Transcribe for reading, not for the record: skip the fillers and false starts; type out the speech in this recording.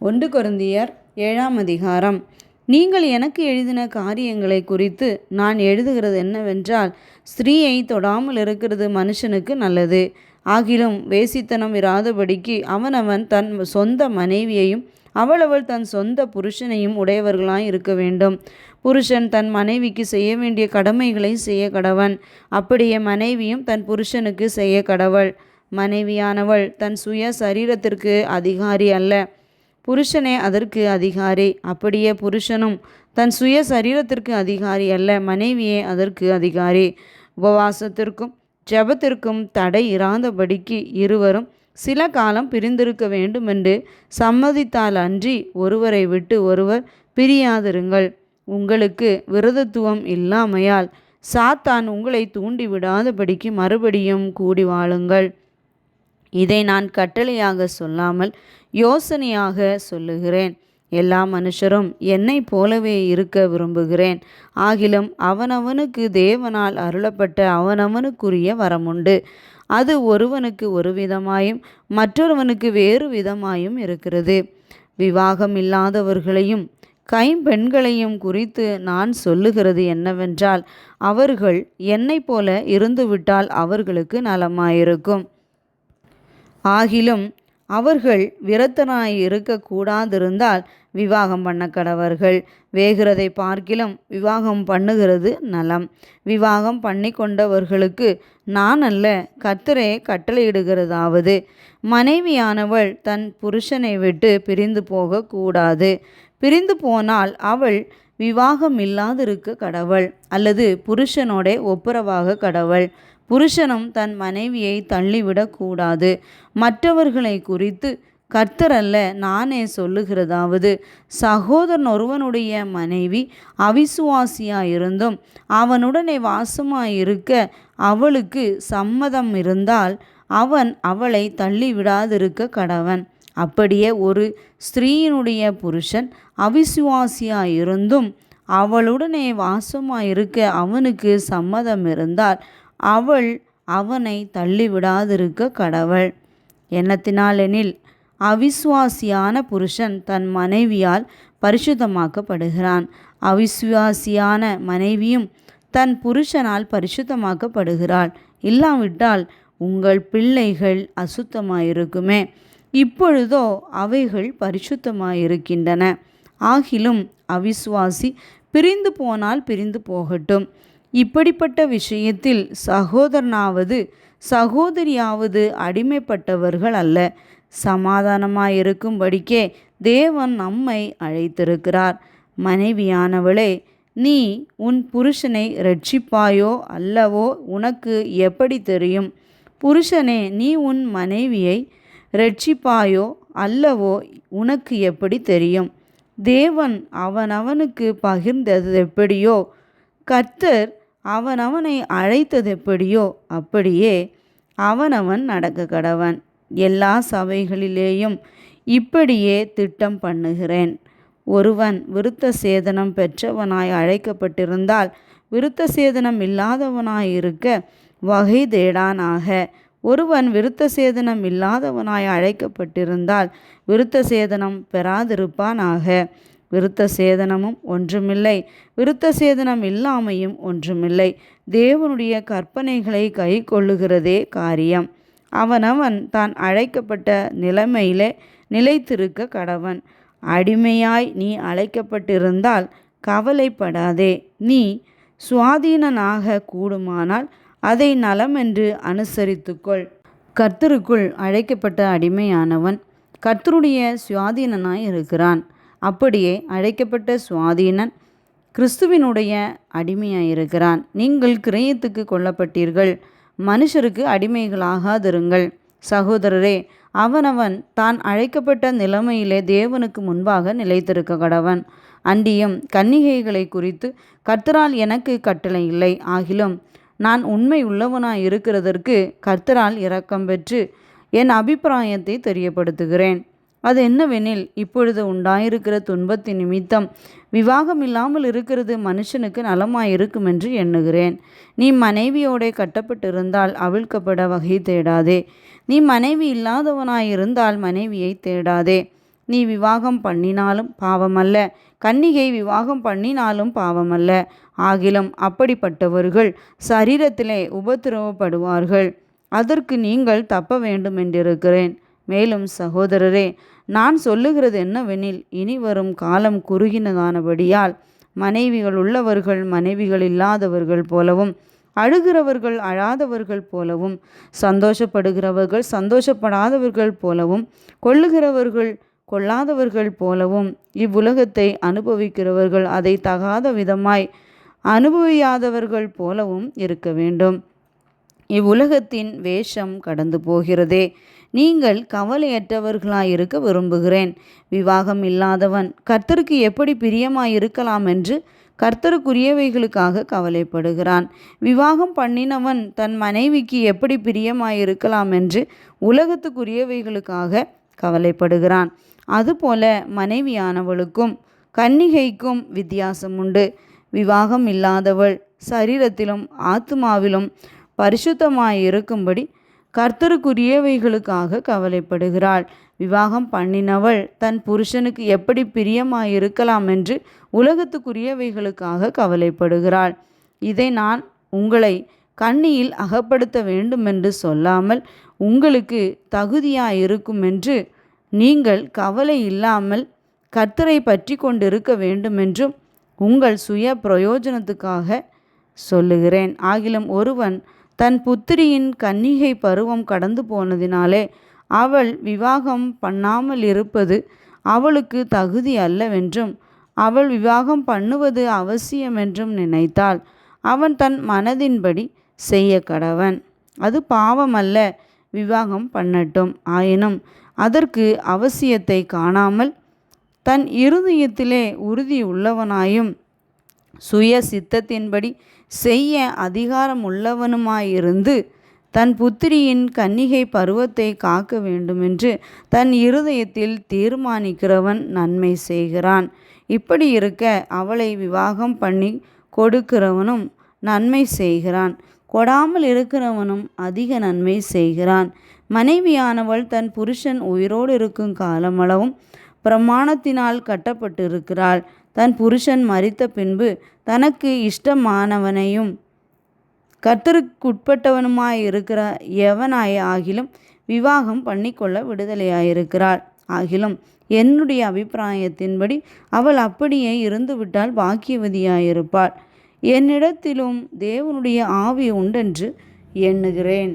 1 கொரிந்தியர் 7ஆம் அதிகாரம். நீங்கள் எனக்கு எழுதின காரியங்களை குறித்து நான் எழுதுகிறது என்னவென்றால், ஸ்திரீயை தொடாமல் இருக்கிறது மனுஷனுக்கு நல்லது. ஆகிலும் வேசித்தனம் இராதபடிக்கு அவனவன் தன் சொந்த மனைவியையும் அவளவள் தன் சொந்த புருஷனையும் உடையவர்களாய் இருக்க வேண்டும். புருஷன் தன் மனைவிக்கு செய்ய வேண்டிய கடமைகளை செய்ய கடவன். அப்படியே மனைவியும் தன் புருஷனுக்கு செய்ய கடவள். மனைவியானவள் தன் சுய சரீரத்திற்கு அதிகாரி அல்ல, புருஷனே அதற்கு அதிகாரி. அப்படியே புருஷனும் தன் சுய சரீரத்திற்கு அதிகாரி அல்ல, மனைவியே அதற்கு அதிகாரி. உபவாசத்திற்கும் ஜெபத்திற்கும் தடை இராதபடிக்கு இருவரும் சில காலம் பிரிந்திருக்க வேண்டுமென்று சம்மதித்தால் அன்றி ஒருவரை விட்டு ஒருவர் பிரியாதிருங்கள். உங்களுக்கு விரதத்துவம் இல்லாமையால் சாத்தான் உங்களை தூண்டிவிடாதபடிக்கு மறுபடியும் கூடி வாழுங்கள். இதை நான் கட்டளையாக சொல்லாமல் யோசனையாக சொல்லுகிறேன். எல்லா மனுஷரும் என்னை போலவே இருக்க விரும்புகிறேன். ஆகிலும் அவனவனுக்கு தேவனால் அருளப்பட்ட அவனவனுக்குரிய வரமுண்டு. அது ஒருவனுக்கு ஒரு விதமாயும் மற்றொருவனுக்கு வேறு விதமாயும் இருக்கிறது. விவாகம் இல்லாதவர்களையும் கைம்பெண்களையும் குறித்து நான் சொல்லுகிறது என்னவென்றால், அவர்கள் என்னை போல இருந்துவிட்டால் அவர்களுக்கு நலமாயிருக்கும். ஆகிலும் அவர்கள் விரத்தனாய் இருக்கக்கூடாதிருந்தால் விவாகம் பண்ண கடவர்கள். வேகிறதை பார்க்கிலும் விவாகம் பண்ணுகிறது நலம். விவாகம் பண்ணி கொண்டவர்களுக்கு நான் அல்ல, கர்த்தரே கட்டளையிடுகிறதாவது, மனைவியானவள் தன் புருஷனை விட்டு பிரிந்து போகக்கூடாது. பிரிந்து போனால் அவள் விவாகம் இல்லாதிருக்க கடவள், அல்லது புருஷனோடே ஒப்புரவாக கடவள். புருஷனும் தன் மனைவியை தள்ளிவிடக்கூடாது. மற்றவர்களை குறித்து கர்த்தர் அல்ல, நானே சொல்லுகிறதாவது, சகோதரன் ஒருவனுடைய மனைவி அவிசுவாசியாயிருந்தும் அவனுடனே வாசமாயிருக்க அவளுக்கு சம்மதம் இருந்தால் அவன் அவளை தள்ளிவிடாதிருக்க கடவன். அப்படியே ஒரு ஸ்திரீயினுடைய புருஷன் அவிசுவாசியாயிருந்தும் அவளுடனே வாசமாயிருக்க அவனுக்கு சம்மதம் இருந்தால் அவள் அவனை தள்ளிவிடாதிருக்க கடவள். எண்ணத்தினாலெனில் அவிசுவாசியான புருஷன் தன் மனைவியால் பரிசுத்தமாக்கப்படுகிறான். அவிசுவாசியான மனைவியும் தன் புருஷனால் பரிசுத்தமாக்கப்படுகிறாள். இல்லாவிட்டால் உங்கள் பிள்ளைகள் அசுத்தமாயிருக்குமே, இப்பொழுதோ அவைகள் பரிசுத்தமாயிருக்கின்றன. ஆகிலும் அவிசுவாசி பிரிந்து போனால் பிரிந்து போகட்டும். இப்படிப்பட்ட விஷயத்தில் சகோதரனாவது சகோதரியாவது அடிமைப்பட்டவர்கள் அல்ல, சமாதானமாயிருக்கும்படிக்கே தேவன் நம்மை அழைத்திருக்கிறார். மனைவியானவளே, நீ உன் புருஷனை இரட்சிப்பாயோ அல்லவோ உனக்கு எப்படி தெரியும்? புருஷனே, நீ உன் மனைவியை இரட்சிப்பாயோ அல்லவோ உனக்கு எப்படி தெரியும்? தேவன் அவனவனுக்கு பகிர்ந்தது எப்படியோ, கர்த்தர் அவனவனை அழைத்தது எப்படியோ அப்படியே அவனவன் நடக்க கடவன். எல்லா சபைகளிலேயும் இப்படியே திட்டம் பண்ணுகிறேன். ஒருவன் விருத்த சேதனம் பெற்றவனாய் அழைக்கப்பட்டிருந்தால் விருத்த சேதனம் இல்லாதவனாயிருக்க வகை தேடானாக. ஒருவன் விருத்த சேதனம் இல்லாதவனாய் அழைக்கப்பட்டிருந்தால் விருத்த சேதனம் பெறாதிருப்பானாக. விருத்த சேதனமும் ஒன்றுமில்லை, விருத்த சேதனம் இல்லாமையும் ஒன்றுமில்லை. தேவனுடைய கற்பனைகளை கை கொள்ளுகிறதே காரியம். அவனவன் தான் அழைக்கப்பட்ட நிலைமையிலே நிலைத்திருக்க கடவன். அடிமையாய் நீ அழைக்கப்பட்டிருந்தால் கவலைப்படாதே. நீ சுவாதீனனாக கூடுமானால் அதை நலமென்று அனுசரித்துக்கொள். கர்த்தருக்குள் அழைக்கப்பட்ட அடிமையானவன் கர்த்தருடைய சுவாதீனனாய் இருக்கிறான். அப்படியே அழைக்கப்பட்ட சுவாதீனன் கிறிஸ்துவினுடைய அடிமையாயிருக்கிறான். நீங்கள் கிரயத்துக்கு கொல்லப்பட்டீர்கள், மனுஷருக்கு அடிமைகளாகாதிருங்கள். சகோதரரே, அவனவன் தான் அழைக்கப்பட்ட நிலைமையிலே தேவனுக்கு முன்பாக நிலைத்திருக்க கடவன். அன்றியும் கன்னிகைகளை குறித்து கர்த்தரால் எனக்கு கட்டளை இல்லை. ஆகிலும் நான் உண்மை உள்ளவனாய் இருக்கிறதற்கு கர்த்தரால் இரக்கம் பெற்று என் அபிப்பிராயத்தை தெரியப்படுத்துகிறேன். அது என்னவெனில், இப்பொழுது உண்டாயிருக்கிற துன்பத்தின் நிமித்தம் விவாகம் இல்லாமல் இருக்கிறது மனுஷனுக்கு நலமாயிருக்கும் என்று எண்ணுகிறேன். நீ மனைவியோடே கட்டப்பட்டிருந்தால் அவிழ்க்கப்பட வகை தேடாதே. நீ மனைவி இல்லாதவனாயிருந்தால் மனைவியை தேடாதே. நீ விவாகம் பண்ணினாலும் பாவமல்ல, கன்னிகை விவாகம் பண்ணினாலும் பாவமல்ல. ஆகிலும் அப்படிப்பட்டவர்கள் சரீரத்திலே உபத்திரவப்படுவார்கள். அதற்கு நீங்கள் தப்ப வேண்டுமென்றிருக்கிறேன். மேலும் சகோதரரே, நான் சொல்லுகிறது என்னவெனில், இனி வரும் காலம் குறுகினதானபடியால் மனைவிகள் உள்ளவர்கள் மனைவிகள் இல்லாதவர்கள் போலவும், அழுகிறவர்கள் அழாதவர்கள் போலவும், சந்தோஷப்படுகிறவர்கள் சந்தோஷப்படாதவர்கள் போலவும், கொள்ளுகிறவர்கள் கொள்ளாதவர்கள் போலவும், இவ்வுலகத்தை அனுபவிக்கிறவர்கள் அதை தகாத விதமாய் அனுபவியாதவர்கள் போலவும் இருக்க வேண்டும். இவ்வுலகத்தின் வேஷம் கடந்து போகிறதே. நீங்கள் கவலையற்றவர்களாயிருக்க விரும்புகிறேன். விவாகம் இல்லாதவன் கர்த்தருக்கு எப்படி பிரியமாயிருக்கலாம் என்று கர்த்தருக்குரியவைகளுக்காக கவலைப்படுகிறான். விவாகம் பண்ணினவன் தன் மனைவிக்கு எப்படி பிரியமாயிருக்கலாம் என்று உலகத்துக்குரியவைகளுக்காக கவலைப்படுகிறான். அதுபோல மனைவியானவளுக்கும் கன்னிகைக்கும் வித்தியாசம் உண்டு. விவாகம் இல்லாதவள் சரீரத்திலும் ஆத்துமாவிலும் பரிசுத்தமாயிருக்கும்படி கர்த்தருக்குரியவைகளுக்காக கவலைப்படுகிறாள். விவாகம் பண்ணினவள் தன் புருஷனுக்கு எப்படி பிரியமாயிருக்கலாம் என்று உலகத்துக்குரியவைகளுக்காக கவலைப்படுகிறாள். இதை நான் உங்களை கண்ணியில் அகப்படுத்த வேண்டுமென்று சொல்லாமல், உங்களுக்கு தகுதியாயிருக்குமென்று நீங்கள் கவலை இல்லாமல் கர்த்தரை பற்றி கொண்டிருக்க வேண்டுமென்றும் உங்கள் சுய பிரயோஜனத்துக்காக சொல்லுகிறேன். ஆகிலும் ஒருவன் தன் புத்திரியின் கன்னிகை பருவம் கடந்து போனதினாலே அவள் விவாகம் பண்ணாமல் இருப்பது அவளுக்கு தகுதி அல்லவென்றும், அவள் விவாகம் பண்ணுவது அவசியமென்றும் நினைத்தாள். அவன் தன் மனதின்படி செய்ய கடவன். அது பாவமல்ல, விவாகம் பண்ணட்டும். ஆயினும் அதற்கு அவசியத்தை காணாமல் தன் இருதயத்திலே உறுதி உள்ளவனாயும் சுய சித்தத்தின்படி செய்ய அதிகாரம் உள்ளவனுமாயிருந்து தன் புத்திரியின் கன்னிகை பருவத்தை காக்க வேண்டுமென்று தன் இருதயத்தில் தீர்மானிக்கிறவன் நன்மை செய்கிறான். இப்படி இருக்க அவளை விவாகம் பண்ணி கொடுக்கிறவனும் நன்மை செய்கிறான், கொடாமல் இருக்கிறவனும் அதிக நன்மை செய்கிறான். மனைவியானவள் தன் புருஷன் உயிரோடு இருக்கும் காலமளவும் பிரமாணத்தினால் கட்டப்பட்டிருக்கிறாள். தன் புருஷன் மரித்த பின்பு தனக்கு இஷ்டமானவனையும் கர்த்தருக்குட்பட்டவனுமாயிருக்கிற எவனாய ஆகிலும் விவாகம் பண்ணிக்கொள்ள விடுதலையாயிருக்கிறாள். ஆகிலும் என்னுடைய அபிப்பிராயத்தின்படி அவள் அப்படியே இருந்துவிட்டால் பாக்கியவதியாயிருப்பாள். என்னிடத்திலும் தேவனுடைய ஆவி உண்டென்று எண்ணுகிறேன்.